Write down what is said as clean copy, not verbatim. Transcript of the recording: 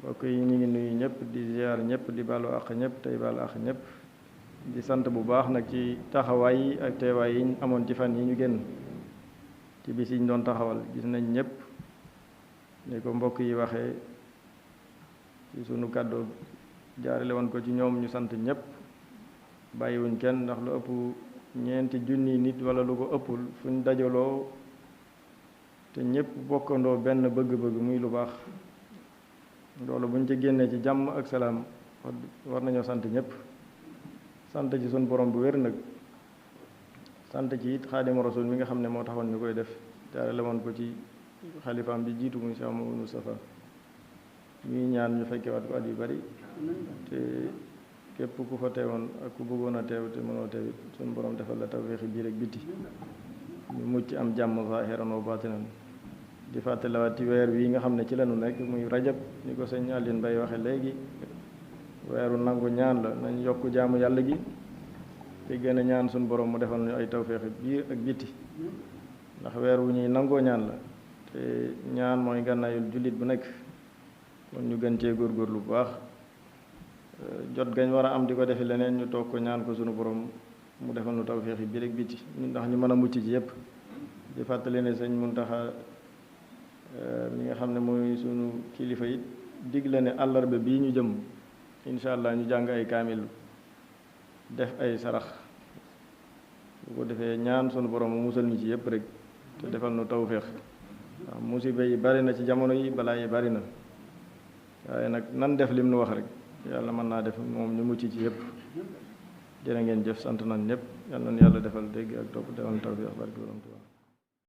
mbokk yi ñu ngi nuyu ñëpp di ziar ñëpp di baalu àq ñëpp tey baalu àq ñëpp di sant bu baax nag ci taxawaay yi ak teewaay yi ñu amoon ci fan yi ñu génn ci bis yi ñu doon taxawal gis nañ ñëpp ni ko mbokk yi waxee ci sunu kàddu jaarale woon ko ci ñoom ñu sant ñëpp bàyyiwuñ kenn ndax lu ëpp ñeenti junni nit wala lu ko ëppul fu ñu dajaloo te ñëpp bokkandoo benn bëgg-bëgg muy lu baax loolu buñ ci génnee ci jàmm ak salaam war nañoo sant ñëpp sant ci sun borom bu wér nag sant ci it xaadimu rasul mi nga xam ne moo taxoon ñu koy def jaarale woon ko ci xalifaam bi jiitu muy Cheikh Mouhamadou Moustapha ñuy ñaan ñu fekkewaat ko at yu bari te képp ku fa teewoon ak ku bëggoon a teew te mënoo teew it sun borom defal la tawfeexi biir ak biti ñu mucc am jàmm zaahiran wa baatinan di fàttaliwaat ci weer wi nga xam ne ci lañu nekk muy rajab ni ko sëñ Aline Bay waxe léegi weeru nangu ñaan la nañ yokk jaamu yàlla gi te gën a ñaan suñu borom mu defal ñu ay tawféexi biir ak biti ndax weer wu ñuy nangoo ñaan la te ñaan mooy gànnaayul jullit bu nekk kon ñu gën cee góorgóorlu bu baax jot gañ war a am di ko defi leneen ñu toog ko ñaan ko suñu borom mu defal ñu tawféexi biir ak biti ndax ñu mën a mucc ci yépp di fàttali ne sëñ Muntaxa mi nga xam ne mooy sunu kilifa it digle ne àllarba bii ñu jëm incha allah ñu jàng ay kaamil def ay sarax bu ko defee ñaan sunu borom mu musal ñu ci yépp rek te defal nu tawféex waaw musiba yi bari na ci jamono yi balaa yi bari na waaye nag nan def lim nu wax rek yàlla mën naa def moom ñu mucc ci yépp jërë ngeen jëf sant nañ ñëpp yàlla na yàlla defal dégg ak topp defal tawféex barke borom Tuubaa